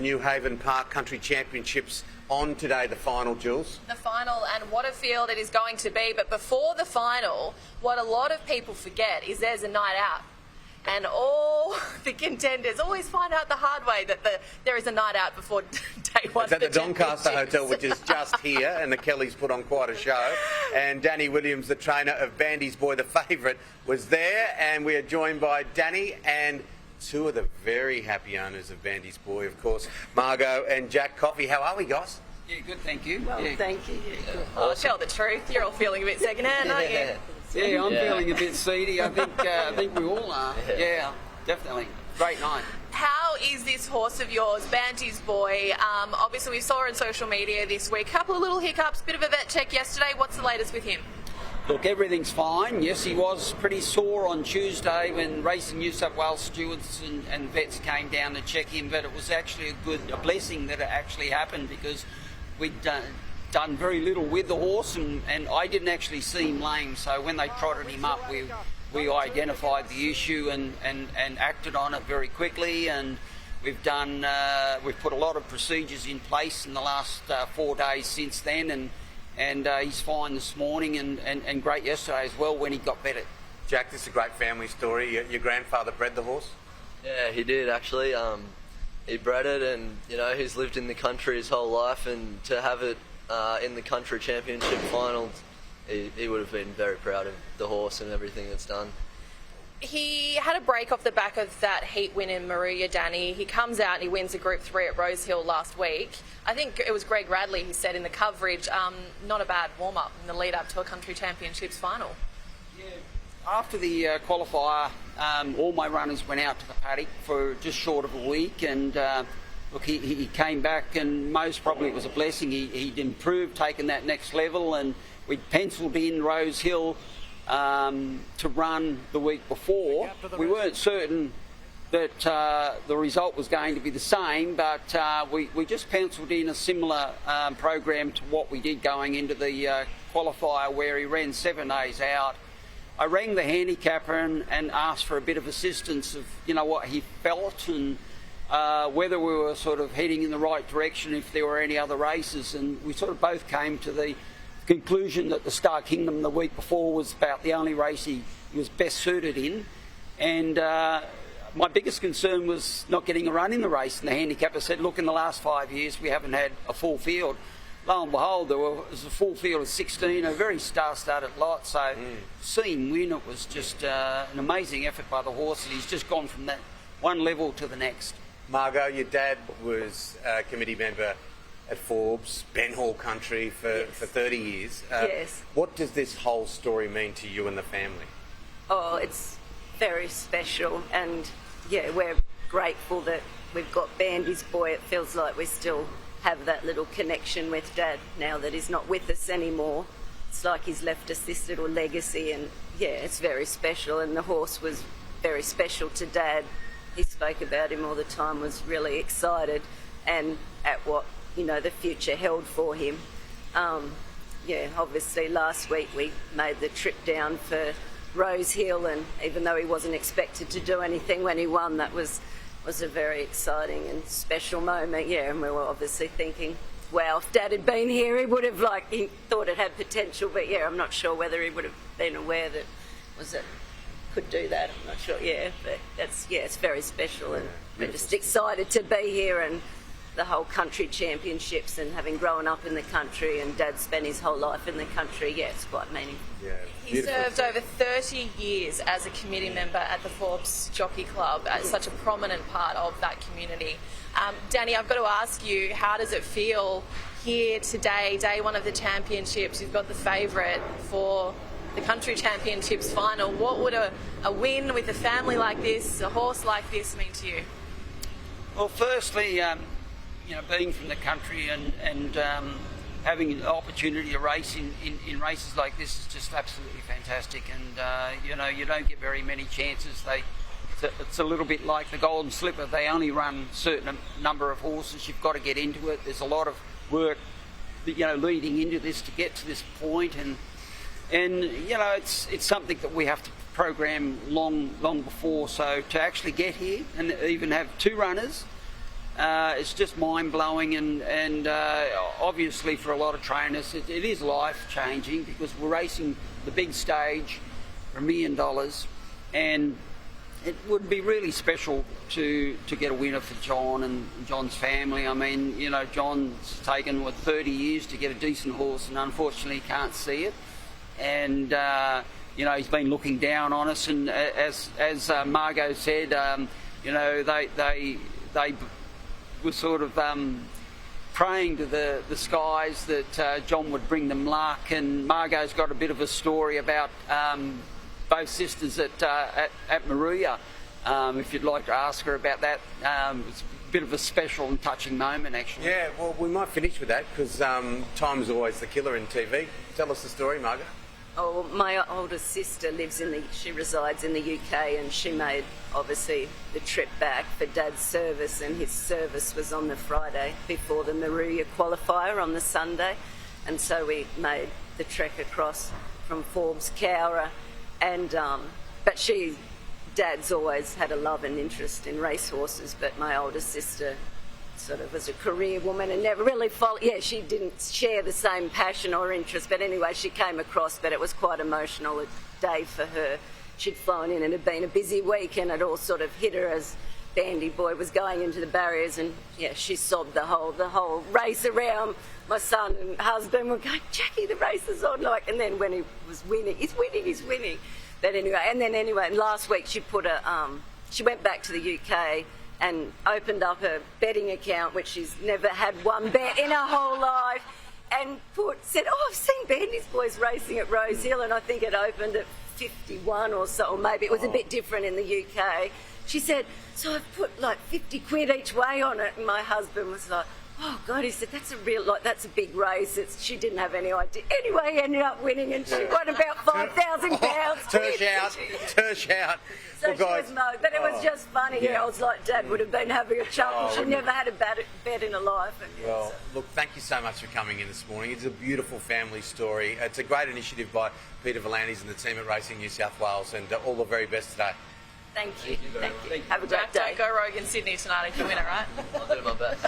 New Haven Park Country Championships on today, the final, Jules. The final, and what a field it is going to be. But before the final, what a lot of people forget is there's a night out. And all the contenders always find out the hard way that there is a night out before day one. It's at the Doncaster Hotel, which is just here, and the Kellys put on quite a show. And Danny Williams, the trainer of Bandis Boy, the favourite, was there. And we are joined by Danny and two of the very happy owners of Bandis Boy, of course, Margot and Jack Coffey. How are we, guys? Yeah, good, thank you. Well, yeah. thank you. Yeah, Oh, tell the truth. You're all feeling a bit second-hand, aren't you? Yeah, I'm feeling a bit seedy. I think we all are. Yeah, definitely. Great night. How is this horse of yours, Bandis Boy? Obviously, we saw her on social media this week. Couple of little hiccups, bit of a vet check yesterday. What's the latest with him? Look, everything's fine. Yes, he was pretty sore on Tuesday when Racing New South Wales stewards and vets came down to check him, but it was actually a blessing that it actually happened because we'd done very little with the horse and I didn't actually see him lame, so when they trotted him up we identified the issue and acted on it very quickly, and we've put a lot of procedures in place in the last 4 days since then, and he's fine this morning and great yesterday as well when he got better. Jack, this is a great family story. Your grandfather bred the horse? Yeah, he did actually. He bred it, and he's lived in the country his whole life, and to have it in the country championship finals, he would have been very proud of the horse and everything it's done. He had a break off the back of that heat win in Maruya, Danny. He comes out and he wins a Group 3 at Rosehill last week. I think it was Greg Radley who said in the coverage, not a bad warm-up in the lead-up to a country championships final. Yeah. After the qualifier, all my runners went out to the paddock for just short of a week, and look, he came back, and most probably it was a blessing. He'd improved, taken that next level, and we'd penciled in Rosehill to run the week before. We weren't certain that the result was going to be the same, but we just penciled in a similar program to what we did going into the qualifier, where he ran 7 days out. I rang the handicapper and asked for a bit of assistance of what he felt and whether we were sort of heading in the right direction, if there were any other races, and we sort of both came to the conclusion that the Star Kingdom the week before was about the only race he was best suited in, and my biggest concern was not getting a run in the race, and the handicapper said, look, in the last 5 years we haven't had a full field. Lo and behold, there was a full field of 16, a very star-studded lot, so seeing him win, it was just an amazing effort by the horse, and he's just gone from that one level to the next. Margot, your dad was a committee member at Forbes, Ben Hall Country for 30 years. Yes. What does this whole story mean to you and the family? Oh, it's very special, and yeah, we're grateful that we've got Bandis Boy. It feels like we still have that little connection with Dad now that he's not with us anymore. It's like he's left us this little legacy, and yeah, it's very special, and the horse was very special to Dad. He spoke about him all the time, was really excited and at what the future held for him. Obviously last week we made the trip down for Rosehill, and even though he wasn't expected to do anything when he won, that was a very exciting and special moment. Yeah, and we were obviously thinking, wow, if Dad had been here, he would have he thought it had potential, but yeah, I'm not sure whether he would have been aware that could do that. I'm not sure. Yeah, but it's very special, and we're just excited to be here, and the whole country championships, and having grown up in the country, and Dad spent his whole life in the country. Yeah, it's quite meaningful. Yeah, he served over 30 years as a committee member at the Forbes Jockey Club, as such a prominent part of that community. Danny, I've got to ask you, how does it feel here today, day one of the championships? You've got the favourite for the country championships final. What would a win with a family like this, a horse like this, mean to you? Well, firstly, being from the country and having an opportunity to race in races like this is just absolutely fantastic, and you don't get very many chances. It's a little bit like the Golden Slipper. They only run a certain number of horses. You've got to get into it. There's a lot of work leading into this to get to this point, and it's something that we have to program long before. So to actually get here and even have two runners it's just mind-blowing, and obviously for a lot of trainers it is life-changing, because we're racing the big stage for $1 million, and it would be really special to get a winner for John and John's family. I mean, you know, John's taken 30 years to get a decent horse, and unfortunately he can't see it, and you know, he's been looking down on us, and as Margot said, you know, they were sort of praying to the skies that John would bring them luck. And Margot's got a bit of a story about both sisters at Maruya. If you'd like to ask her about that, it's a bit of a special and touching moment, actually. Yeah, well, we might finish with that, because time's always the killer in TV. Tell us the story, Margot. Oh, my oldest sister she resides in the UK, and she made, obviously, the trip back for Dad's service, and his service was on the Friday before the Maruya qualifier on the Sunday, and so we made the trek across from Forbes, Cowra, and but Dad's always had a love and interest in racehorses, but my oldest sister sort of was a career woman and never really followed. Yeah, she didn't share the same passion or interest, but anyway, she came across, but it was quite emotional a day for her. She'd flown in and it had been a busy week, and it all sort of hit her as Bandi Boy was going into the barriers, and yeah, she sobbed the whole race around. My son and husband were going, "Jackie, the race is on," like, and then when he was winning, he's winning. But anyway, last week she she went back to the UK and opened up a betting account, which she's never had one bet in her whole life, and said, "Oh, I've seen Bandis Boys racing at Rosehill," and I think it opened at 51 or so, or maybe it was a bit different in the UK. She said, "So I've put like 50 quid each way on it," and my husband was like, "Oh God," he said, "that's a big race." She didn't have any idea. Anyway, he ended up winning, and she won about £5,000. Tersh out. So well, she guys, was mowed, but it was just funny. Yeah, I was like, Dad would have been having a chuckle. She never had a bet in her life. And, well, look, thank you so much for coming in this morning. It's a beautiful family story. It's a great initiative by Peter Volandes and the team at Racing New South Wales, and all the very best today. Thank you. Have a great day. Don't go rogue in Sydney tonight if you win it, right? I'll do my best.